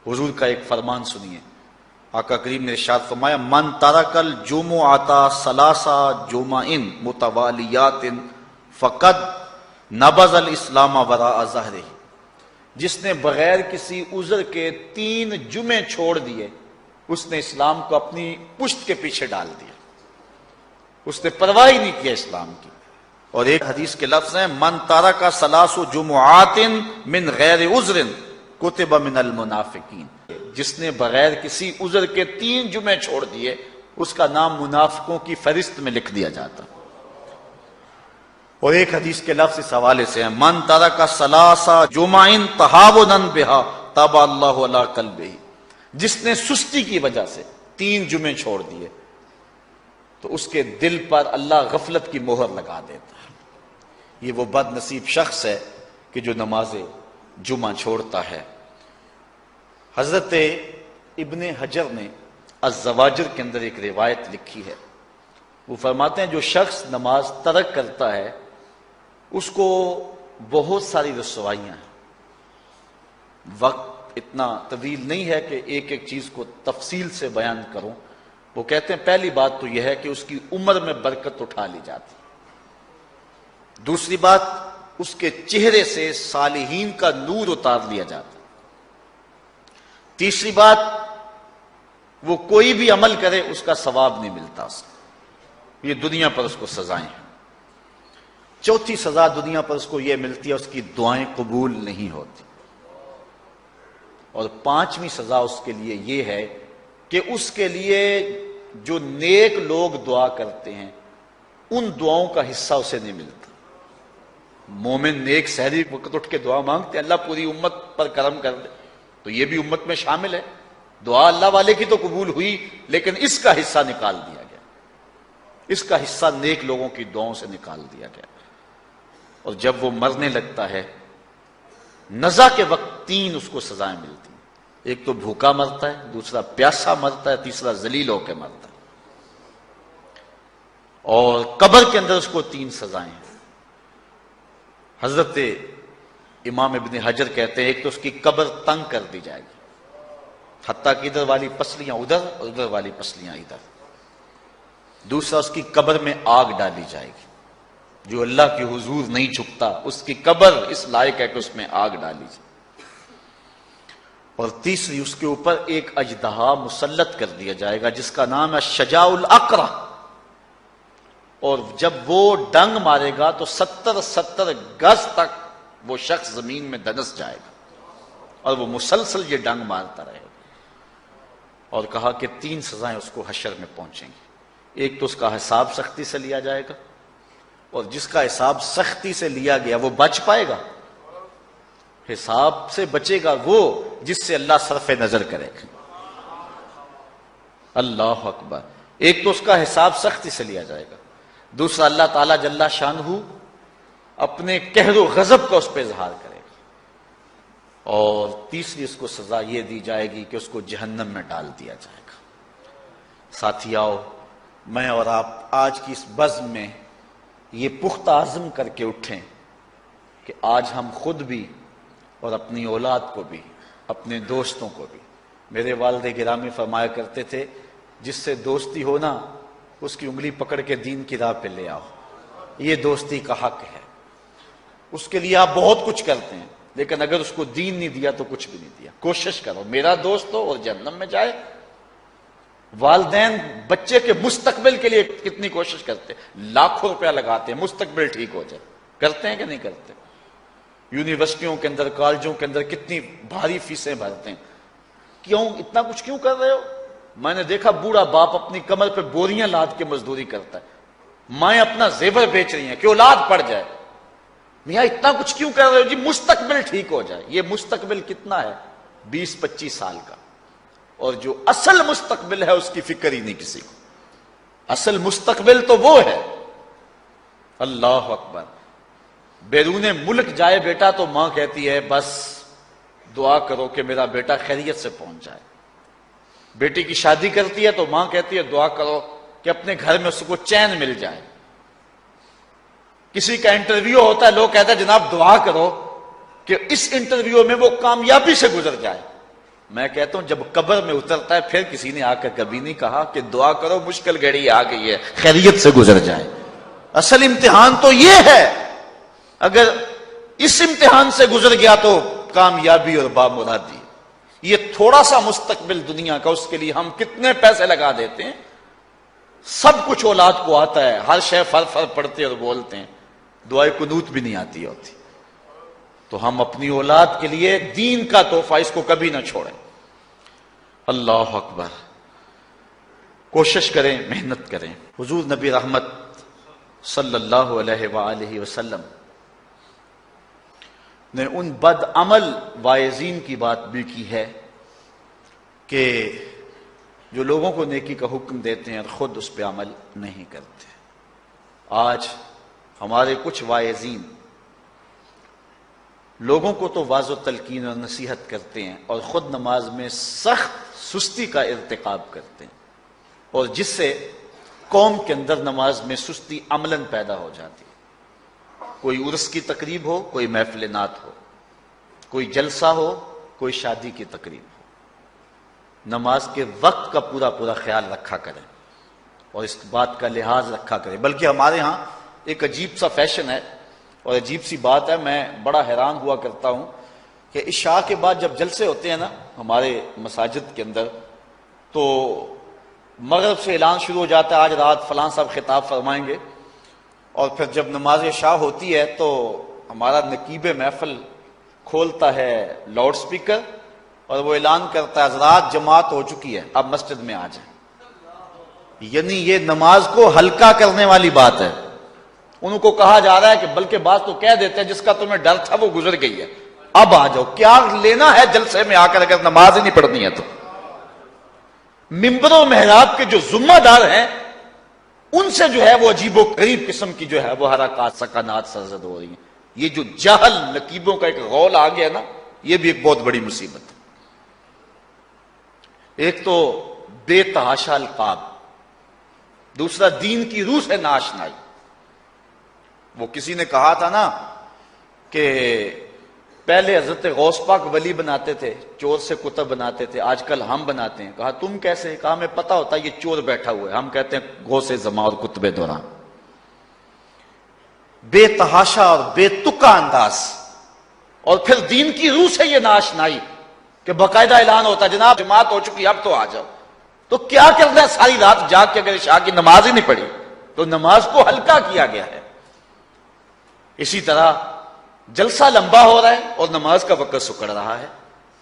حضور کا ایک فرمان سنیے، آقا کریم نے ارشاد فرمایا، من ترک الجمعۃ ثلاث جمع متوالیات فقد نبذ الاسلام وراء ظہرہ، جس نے بغیر کسی عذر کے 3 جمعے چھوڑ دیے اس نے اسلام کو اپنی پشت کے پیچھے ڈال دیا، اس نے پرواہ ہی نہیں کیا اسلام کی۔ اور ایک حدیث کے لفظ ہیں، من ترک ثلاث جمعات من غیر عذر کتب من المنافقین، جس نے بغیر کسی عذر کے 3 جمعے چھوڑ دیے اس کا نام منافقوں کی فہرست میں لکھ دیا جاتا۔ اور ایک حدیث کے لفظ اس حوالے سے ہیں، من ترک ثلاث جمع تہاونا بہا طبع اللہ علی قلبہ، جس نے سستی کی وجہ سے 3 جمعے چھوڑ دیے تو اس کے دل پر اللہ غفلت کی مہر لگا دیتا ہے۔ یہ وہ بد نصیب شخص ہے کہ جو نماز جمعہ چھوڑتا ہے۔ حضرت ابن حجر نے الزواجر کے اندر ایک روایت لکھی ہے، وہ فرماتے ہیں جو شخص نماز ترک کرتا ہے اس کو بہت ساری رسوائیاں ہیں۔ وقت اتنا طویل نہیں ہے کہ ایک ایک چیز کو تفصیل سے بیان کروں۔ وہ کہتے ہیں پہلی بات تو یہ ہے کہ اس کی عمر میں برکت اٹھا لی جاتی، دوسری بات اس کے چہرے سے صالحین کا نور اتار لیا جاتا ہے۔ تیسری بات، وہ کوئی بھی عمل کرے اس کا ثواب نہیں ملتا اس کو، یہ دنیا پر اس کو سزائیں ہیں۔ چوتھی سزا دنیا پر اس کو یہ ملتی ہے، اس کی دعائیں قبول نہیں ہوتی۔ اور پانچویں سزا اس کے لیے یہ ہے کہ اس کے لیے جو نیک لوگ دعا کرتے ہیں ان دعاؤں کا حصہ اسے نہیں ملتا۔ مومن نیک سحری وقت اٹھ کے دعا مانگتے ہیں، اللہ پوری امت پر کرم کر دے، تو یہ بھی امت میں شامل ہے۔ دعا اللہ والے کی تو قبول ہوئی، لیکن اس کا حصہ نکال دیا گیا، اس کا حصہ نیک لوگوں کی دعاؤں سے نکال دیا گیا۔ اور جب وہ مرنے لگتا ہے، نزا کے وقت تین اس کو سزائیں ملتی ہیں۔ ایک تو بھوکا مرتا ہے، دوسرا پیاسا مرتا ہے، تیسرا ذلیل ہو کے مرتا ہے۔ اور قبر کے اندر اس کو تین سزائیں ہیں۔ حضرت امام ابن حجر کہتے ہیں، ایک تو اس کی قبر تنگ کر دی جائے گی، حتیٰ کہ ادھر والی پسلیاں ادھر اور ادھر والی پسلیاں ادھر۔ دوسرا، اس کی قبر میں آگ ڈالی جائے گی، جو اللہ کے حضور نہیں جھکتا اس کی قبر اس لائق ہے کہ اس میں آگ ڈالی جائے۔ اور تیسری، اس کے اوپر ایک اژدہا مسلط کر دیا جائے گا جس کا نام ہے شجاع الاقرع، اور جب وہ ڈنگ مارے گا تو 70 گز تک وہ شخص زمین میں دنس جائے گا، اور وہ مسلسل یہ ڈنگ مارتا رہے گا۔ اور کہا کہ تین سزائیں اس کو حشر میں پہنچیں گی۔ ایک تو اس کا حساب سختی سے لیا جائے گا، اور جس کا حساب سختی سے لیا گیا وہ بچ پائے گا؟ حساب سے بچے گا وہ جس سے اللہ صرف نظر کرے گا۔ اللہ اکبر۔ ایک تو اس کا حساب سختی سے لیا جائے گا، دوسرا اللہ تعالیٰ جل شانہ اپنے قہر و غضب کا اس پہ اظہار کرے گا، اور تیسری اس کو سزا یہ دی جائے گی کہ اس کو جہنم میں ڈال دیا جائے گا۔ ساتھیاؤ، میں اور آپ آج کی اس بزم میں یہ پختہ عزم کر کے اٹھیں کہ آج ہم خود بھی اور اپنی اولاد کو بھی، اپنے دوستوں کو بھی، میرے والد گرامی فرمایا کرتے تھے، جس سے دوستی ہو نا اس کی انگلی پکڑ کے دین کی راہ پہ لے آؤ، یہ دوستی کا حق ہے۔ اس کے لیے آپ بہت کچھ کرتے ہیں، لیکن اگر اس کو دین نہیں دیا تو کچھ بھی نہیں دیا۔ کوشش کرو میرا دوست ہو اور جہنم میں جائے۔ والدین بچے کے مستقبل کے لیے کتنی کوشش کرتے ہیں، لاکھوں روپیہ لگاتے ہیں مستقبل ٹھیک ہو جائے، کرتے ہیں کہ نہیں کرتے؟ یونیورسٹیوں کے اندر، کالجوں کے اندر کتنی بھاری فیسیں بھرتے ہیں، کیوں اتنا کچھ کیوں کر رہے ہو؟ میں نے دیکھا بوڑھا باپ اپنی کمر پہ بوریاں لاد کے مزدوری کرتا ہے، مائیں اپنا زیور بیچ رہی ہیں کہ اولاد پڑ جائے۔ میاں اتنا کچھ کیوں کر رہے ہو؟ جی مستقبل ٹھیک ہو جائے۔ یہ مستقبل کتنا ہے؟ 20-25 سال کا، اور جو اصل مستقبل ہے اس کی فکر ہی نہیں کسی کو۔ اصل مستقبل تو وہ ہے۔ اللہ اکبر۔ بیرون ملک جائے بیٹا تو ماں کہتی ہے بس دعا کرو کہ میرا بیٹا خیریت سے پہنچ جائے۔ بیٹی کی شادی کرتی ہے تو ماں کہتی ہے دعا کرو کہ اپنے گھر میں اس کو چین مل جائے۔ کسی کا انٹرویو ہوتا ہے، لوگ کہتے ہیں جناب دعا کرو کہ اس انٹرویو میں وہ کامیابی سے گزر جائے۔ میں کہتا ہوں جب قبر میں اترتا ہے پھر کسی نے آ کر کبھی نہیں کہا کہ دعا کرو مشکل گھڑی آ گئی ہے خیریت سے گزر جائے۔ اصل امتحان تو یہ ہے، اگر اس امتحان سے گزر گیا تو کامیابی اور بامرادی۔ یہ تھوڑا سا مستقبل دنیا کا، اس کے لیے ہم کتنے پیسے لگا دیتے ہیں۔ سب کچھ اولاد کو آتا ہے، ہر شے فر فر پڑھتے اور بولتے ہیں، دعائے قنوت بھی نہیں آتی ہوتی۔ تو ہم اپنی اولاد کے لیے دین کا تحفہ اس کو کبھی نہ چھوڑیں۔ اللہ اکبر۔ کوشش کریں، محنت کریں۔ حضور نبی رحمت صلی اللہ علیہ وآلہ وسلم نے ان بد عمل واعظین کی بات بھی کی ہے کہ جو لوگوں کو نیکی کا حکم دیتے ہیں اور خود اس پہ عمل نہیں کرتے۔ آج ہمارے کچھ واعظین لوگوں کو تو واضح تلقین اور نصیحت کرتے ہیں اور خود نماز میں سخت سستی کا ارتکاب کرتے ہیں، اور جس سے قوم کے اندر نماز میں سستی عملاً پیدا ہو جاتی ہے۔ کوئی عرس کی تقریب ہو، کوئی محفل نعت ہو، کوئی جلسہ ہو، کوئی شادی کی تقریب ہو، نماز کے وقت کا پورا پورا خیال رکھا کریں اور اس بات کا لحاظ رکھا کریں۔ بلکہ ہمارے ہاں ایک عجیب سا فیشن ہے، اور عجیب سی بات ہے، میں بڑا حیران ہوا کرتا ہوں کہ عشاء کے بعد جب جلسے ہوتے ہیں نا ہمارے مساجد کے اندر، تو مغرب سے اعلان شروع ہو جاتا ہے آج رات فلاں صاحب خطاب فرمائیں گے، اور پھر جب نماز عشاء ہوتی ہے تو ہمارا نقیب محفل کھولتا ہے لاؤڈ سپیکر اور وہ اعلان کرتا ہے حضرات جماعت ہو چکی ہے، اب مسجد میں آ جائیں۔ یعنی یہ نماز کو ہلکا کرنے والی بات ہے، ان کو کہا جا رہا ہے کہ بلکہ بعض تو کہہ دیتے ہیں جس کا تمہیں ڈر تھا وہ گزر گئی ہے، اب آ جاؤ، کیا لینا ہے جلسے میں آ کر اگر نماز ہی نہیں پڑھنی ہے تو۔ ممبر و محراب کے جو ذمہ دار ہیں ان سے جو ہے وہ عجیب و غریب قسم کی جو ہے وہ حرکات سکنات سرزد ہو رہی ہیں۔ یہ جو جہل نقیبوں کا ایک غول آ گیا نا، یہ بھی ایک بہت بڑی مصیبت ہے۔ ایک تو بے تحاشا القاب، دوسرا دین کی روح سے ناشنائی۔ وہ کسی نے کہا تھا نا کہ پہلے حضرت غوث پاک ولی بناتے تھے، چور سے کتب بناتے تھے، آج کل ہم بناتے ہیں۔ کہا تم کیسے؟ کہا ہمیں پتا ہوتا ہے یہ چور بیٹھا ہوا ہے، ہم کہتے ہیں غوث زماں اور کتب دوران۔ بے تحاشا اور بے تکا انداز، اور پھر دین کی روح سے یہ ناشنائی کہ باقاعدہ اعلان ہوتا ہے جناب جماعت ہو چکی اب تو آ جاؤ۔ تو کیا کرنا ہے ساری رات جاگ کے اگر عشاء کی نماز ہی نہیں پڑھی تو نماز کو ہلکا کیا گیا ہے۔ اسی طرح جلسہ لمبا ہو رہا ہے اور نماز کا وقت سکڑ رہا ہے،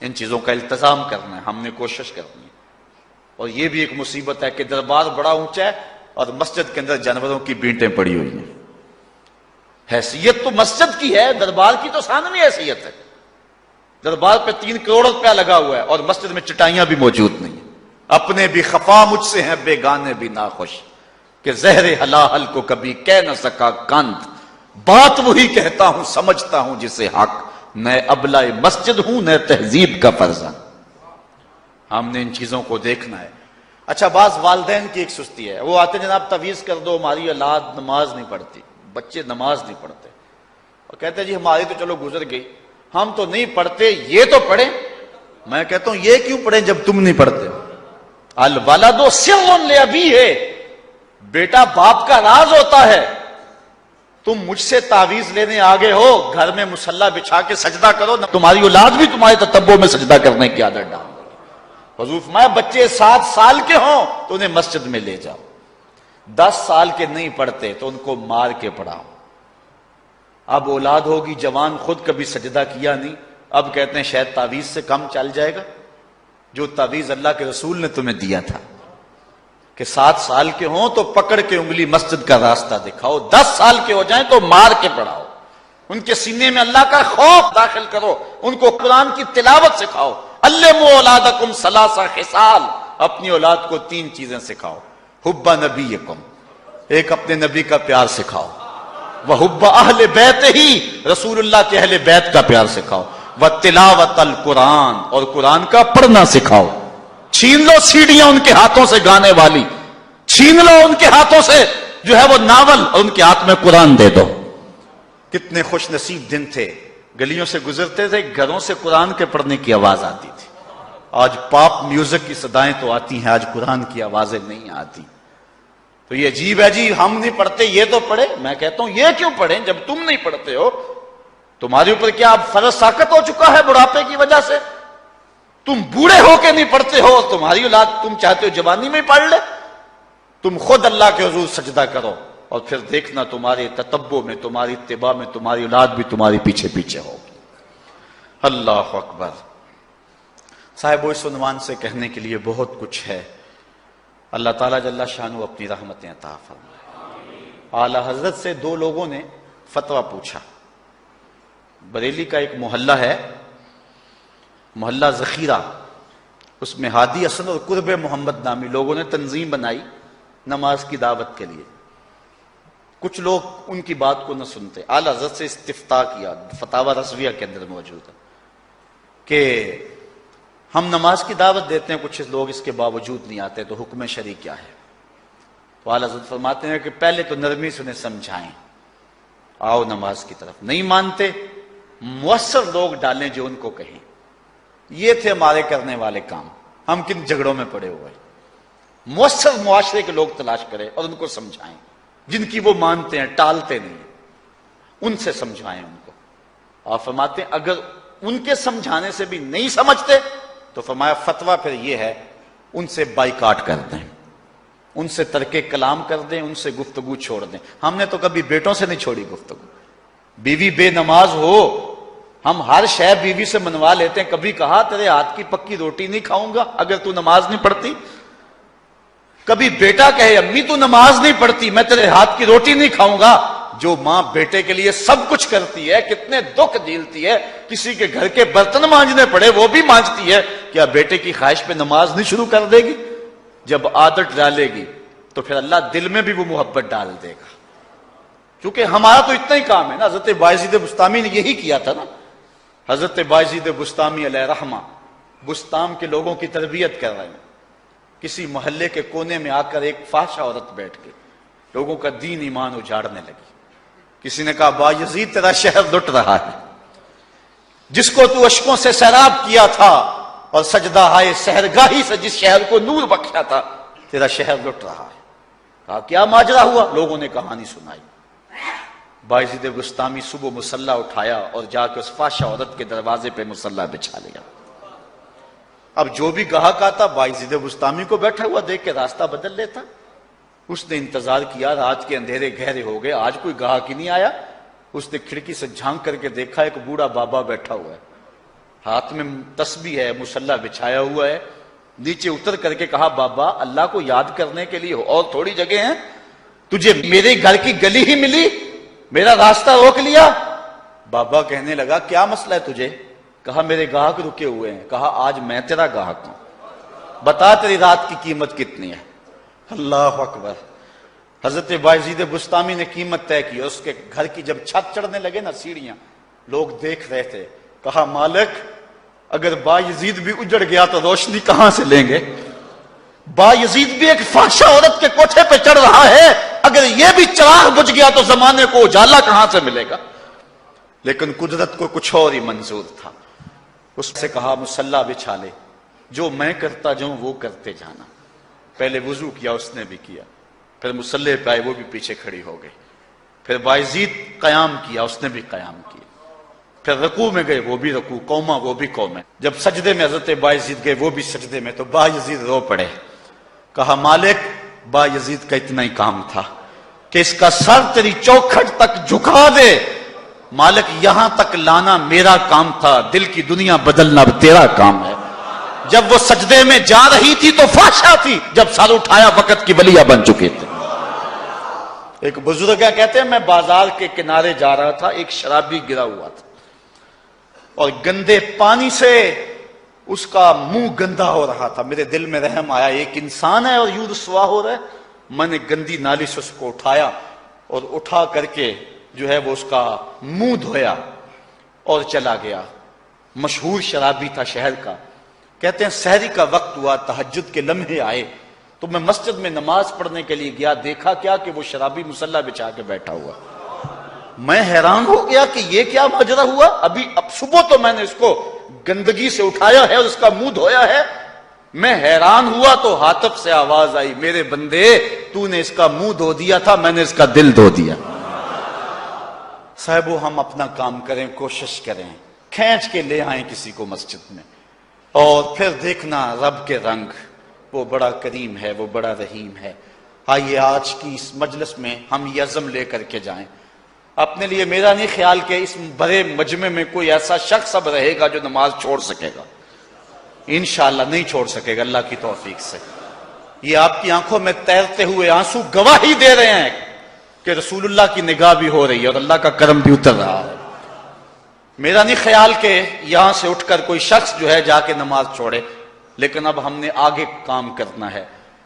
ان چیزوں کا التزام کرنا ہے، ہم نے کوشش کرنی ہے۔ اور یہ بھی ایک مصیبت ہے کہ دربار بڑا اونچا ہے اور مسجد کے اندر جانوروں کی بینٹیں پڑی ہوئی ہیں۔ حیثیت تو مسجد کی ہے، دربار کی تو ثانوی حیثیت ہے۔ دربار پہ 3 کروڑ روپیہ لگا ہوا ہے اور مسجد میں چٹائیاں بھی موجود نہیں ہیں۔ اپنے بھی خفا مجھ سے ہیں بیگانے بھی ناخوش، کہ زہر حلاحل کو کبھی کہہ نہ سکا کند، بات وہی کہتا ہوں سمجھتا ہوں جسے حق، نہ ابلہ مسجد ہوں نہ تہذیب کا فرزند۔ ہم نے ان چیزوں کو دیکھنا ہے۔ اچھا، بعض والدین کی ایک سستی ہے، وہ آتے جناب تعویذ کر دو، ہماری اولاد نماز نہیں پڑھتی، بچے نماز نہیں پڑھتے، اور کہتے ہیں جی ہماری تو چلو گزر گئی، ہم تو نہیں پڑھتے، یہ تو پڑھیں۔ میں کہتا ہوں یہ کیوں پڑھیں جب تم نہیں پڑھتے؟ الولد سر لابیہ، بیٹا باپ کا راز ہوتا ہے۔ تم مجھ سے تعویذ لینے آگے ہو، گھر میں مصلی بچھا کے سجدہ کرو، تمہاری اولاد بھی تمہارے تتبع میں سجدہ کرنے کی عادت ڈال۔ حضور فرمایا بچے 7 سال کے ہوں تو انہیں مسجد میں لے جاؤ، 10 سال کے نہیں پڑھتے تو ان کو مار کے پڑھاؤ۔ اب اولاد ہوگی جوان، خود کبھی سجدہ کیا نہیں، اب کہتے ہیں شاید تعویذ سے کم چل جائے گا۔ جو تعویذ اللہ کے رسول نے تمہیں دیا تھا کہ 7 سال کے ہوں تو پکڑ کے انگلی مسجد کا راستہ دکھاؤ، 10 سال کے ہو جائیں تو مار کے پڑھاؤ، ان کے سینے میں اللہ کا خوف داخل کرو، ان کو قرآن کی تلاوت سکھاؤ۔ علموا اولادکم 3 خصال، اپنی اولاد کو 3 چیزیں سکھاؤ۔ حب نبیکم، ایک اپنے نبی کا پیار سکھاؤ، وحب اہل بیت ہی، رسول اللہ کے اہل بیت کا پیار سکھاؤ، وتلاوت القرآن، اور قرآن کا پڑھنا سکھاؤ۔ چھین لو سیڑیاں ان کے ہاتھوں سے گانے والی، چھین لو ان کے ہاتھوں سے جو ہے وہ ناول، اور ان کے ہاتھ میں قرآن دے دو۔ کتنے خوش نصیب دن تھے، گلیوں سے گزرتے تھے، گھروں سے قرآن کے پڑھنے کی آواز آتی تھی۔ آج پاپ میوزک کی صدائیں تو آتی ہیں، آج قرآن کی آوازیں نہیں آتی۔ تو یہ عجیب ہے جی ہم نہیں پڑھتے، یہ تو پڑھے۔ میں کہتا ہوں یہ کیوں پڑھیں جب تم نہیں پڑھتے ہو؟ تمہارے اوپر کیا اب فرض ساقط ہو چکا ہے بڑھاپے کی وجہ سے؟ تم بوڑھے ہو کے نہیں پڑھتے ہو، تمہاری اولاد تم چاہتے ہو جوانی میں پڑھ لے؟ تم خود اللہ کے حضور سجدہ کرو اور پھر دیکھنا تمہارے تتبع میں، تمہاری اتباع میں تمہاری اولاد بھی تمہاری پیچھے پیچھے ہوگی۔ اللہ اکبر۔ صاحب اس عنوان سے کہنے کے لیے بہت کچھ ہے۔ اللہ تعالیٰ جل شانہ اپنی رحمتیں عطا فرمائے۔ اعلی حضرت سے 2 لوگوں نے فتویٰ پوچھا۔ بریلی کا ایک محلہ ہے، محلہ ذخیرہ، اس میں ہادی حسن اور قرب محمد نامی لوگوں نے تنظیم بنائی نماز کی دعوت کے لیے۔ کچھ لوگ ان کی بات کو نہ سنتے، اعلی حضرت سے استفتاء کیا، فتاوی رضویہ کے اندر موجود ہے کہ ہم نماز کی دعوت دیتے ہیں، کچھ لوگ اس کے باوجود نہیں آتے، تو حکم شرعی کیا ہے؟ تو اعلی حضرت فرماتے ہیں کہ پہلے تو نرمی سے انہیں سمجھائیں، آؤ نماز کی طرف۔ نہیں مانتے، مؤثر لوگ ڈالیں جو ان کو کہیں۔ یہ تھے ہمارے کرنے والے کام، ہم کن جھگڑوں میں پڑے ہوئے۔ مؤثر معاشرے کے لوگ تلاش کریں اور ان کو سمجھائیں، جن کی وہ مانتے ہیں، ٹالتے نہیں۔ ان سے سمجھائیں ان کو. آپ فرماتے ہیں اگر ان کے سمجھانے سے بھی نہیں سمجھتے تو فرمایا فتویٰ پھر یہ ہے ان سے بائیکاٹ کر دیں، ان سے ترک کلام کر دیں، ان سے گفتگو چھوڑ دیں. ہم نے تو کبھی بیٹوں سے نہیں چھوڑی گفتگو. بیوی بے نماز ہو ہم ہر شے بیوی سے منوا لیتے ہیں. کبھی کہا تیرے ہاتھ کی پکی روٹی نہیں کھاؤں گا اگر تو نماز نہیں پڑھتی؟ کبھی بیٹا کہے امی تو نماز نہیں پڑھتی میں تیرے ہاتھ کی روٹی نہیں کھاؤں گا؟ جو ماں بیٹے کے لیے سب کچھ کرتی ہے، کتنے دکھ جھیلتی ہے، کسی کے گھر کے برتن مانجنے پڑے وہ بھی مانجتی ہے، کیا بیٹے کی خواہش پہ نماز نہیں شروع کر دے گی؟ جب عادت ڈالے گی تو پھر اللہ دل میں بھی وہ محبت ڈال دے گا. کیونکہ ہمارا تو اتنا ہی کام ہے نا. حضرت بایزید بسطامی نے یہی کیا تھا نا. حضرت بایزید بسطامی علیہ رحمہ بسطام کے لوگوں کی تربیت کر رہے ہیں. کسی محلے کے کونے میں آ کر ایک فاحشہ عورت بیٹھ کے لوگوں کا دین ایمان اجاڑنے لگی. کسی نے کہا بایزید تیرا شہر لٹ رہا ہے، جس کو تو اشکوں سے سیراب کیا تھا اور سجدہ ہائے سحرگاہی سے جس شہر کو نور بخشا تھا، تیرا شہر لٹ رہا ہے. کہا کیا ماجرا ہوا؟ لوگوں نے کہانی سنائی. بایزید بسطامی صبح مصلی اٹھایا اور جا کے اس فاحشہ عورت کے دروازے پہ مصلی بچھا لیا. اب جو بھی گاہک آتا بایزید بسطامی کو بیٹھا ہوا دیکھ کے راستہ بدل لیتا. اس نے انتظار کیا، رات کے اندھیرے گہرے ہو گئے، آج کوئی گاہک ہی نہیں آیا. اس نے کھڑکی سے جھانک کر کے دیکھا ایک بوڑھا بابا بیٹھا ہوا ہے، ہاتھ میں تسبیح ہے، مصلی بچھایا ہوا ہے. نیچے اتر کر کے کہا بابا اللہ کو یاد کرنے کے لیے اور تھوڑی جگہ ہیں، تجھے میرے گھر کی گلی ہی ملی، میرا راستہ روک لیا. بابا کہنے لگا کیا مسئلہ ہے تجھے؟ کہا میرے گاہک رکے ہوئے ہیں. کہا آج میں تیرا گاہک ہوں، بتا تیری رات کی قیمت کتنی ہے. اللہ اکبر. حضرت بایزید بسطامی نے قیمت طے کی. اس کے گھر کی جب چھت چڑھنے لگے نا سیڑھیاں، لوگ دیکھ رہے تھے. کہا مالک اگر بایزید بھی اجڑ گیا تو روشنی کہاں سے لیں گے؟ بایزید بھی ایک فاحشہ عورت کے کوٹھے پہ چڑھ رہا ہے، اگر یہ بھی چراغ بجھ گیا تو زمانے کو اجالا کہاں سے ملے گا؟ لیکن قدرت کو کچھ اور ہی منظور تھا. اس سے کہا مصلی بچھا لے، جو میں کرتا جاؤں وہ کرتے جانا. پہلے وضو کیا، اس نے بھی کیا، پھر مصلی پہ آئے، وہ بھی پیچھے کھڑی ہو گئی. پھر بایزید قیام کیا، اس نے بھی قیام کیا. پھر رکوع میں گئے، وہ بھی رکوع، قوما وہ بھی قومیں. جب سجدے میں حضرت بایزید گئے، وہ بھی سجدے میں، تو بایزید رو پڑے. کہا مالک بایزید کا اتنا ہی کام تھا کہ اس کا سر تیری چوکھٹ تک جھکا دے. مالک یہاں تک لانا میرا کام تھا، دل کی دنیا بدلنا تیرا کام ہے. جب وہ سجدے میں جا رہی تھی تو فحشہ تھی، جب سر اٹھایا وقت کی ولیہ بن چکے تھے. ایک بزرگ کہتے ہیں میں بازار کے کنارے جا رہا تھا، ایک شرابی گرا ہوا تھا اور گندے پانی سے اس کا منہ گندا ہو رہا تھا. میرے دل میں رحم آیا، ایک انسان ہے اور یوں رسوا ہو رہا ہے. میں نے گندی نالی سے اس کو اٹھایا اور اٹھا کر کے جو ہے وہ اس کا منہ دھویا اور چلا گیا. مشہور شرابی تھا شہر کا. کہتے ہیں سحری کا وقت ہوا، تہجد کے لمحے آئے تو میں مسجد میں نماز پڑھنے کے لیے گیا. دیکھا کیا کہ وہ شرابی مصلی بچھا کے بیٹھا ہوا. میں حیران ہو گیا کہ یہ کیا ماجرا ہوا. اب صبح تو میں نے اس کو گندگی سے اٹھایا ہے اور اس کا منہ دھویا ہے. میں حیران ہوا تو حاطب سے آواز آئی میرے بندے تو نے اس کا منہ دھو دیا تھا، میں نے اس کا دل دھو دیا. صاحبو ہم اپنا کام کریں، کوشش کریں، کھینچ کے لے آئیں کسی کو مسجد میں اور پھر دیکھنا رب کے رنگ. وہ بڑا کریم ہے، وہ بڑا رحیم ہے. آئیے آج کی اس مجلس میں ہم یہ عزم لے کر کے جائیں. اپنے لیے میرا نہیں خیال کہ اس بڑے مجمع میں کوئی ایسا شخص اب رہے گا جو نماز چھوڑ سکے گا. انشاءاللہ نہیں چھوڑ سکے گا اللہ کی توفیق سے. یہ آپ کی آنکھوں میں تیرتے ہوئے آنسو گواہی دے رہے ہیں کہ رسول اللہ کی نگاہ بھی ہو رہی ہے اور اللہ کا کرم بھی اتر رہا ہے. میرا نہیں خیال کہ یہاں سے اٹھ کر کوئی شخص جو ہے جا کے نماز چھوڑے. لیکن اب ہم نے آگے کام کرنا ہے،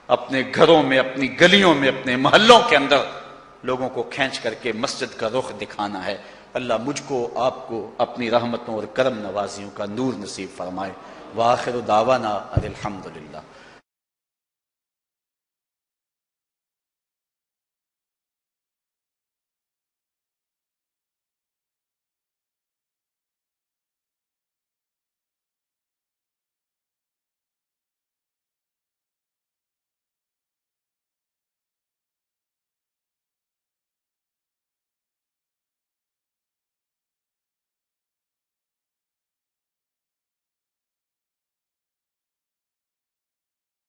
اپنے گھروں میں، اپنی گلیوں میں، اپنے محلوں کے اندر لوگوں کو کھینچ کر کے مسجد کا رخ دکھانا ہے. اللہ مجھ کو آپ کو اپنی رحمتوں اور کرم نوازیوں کا نور نصیب فرمائے. وآخر دعوانا ان الحمدللہ.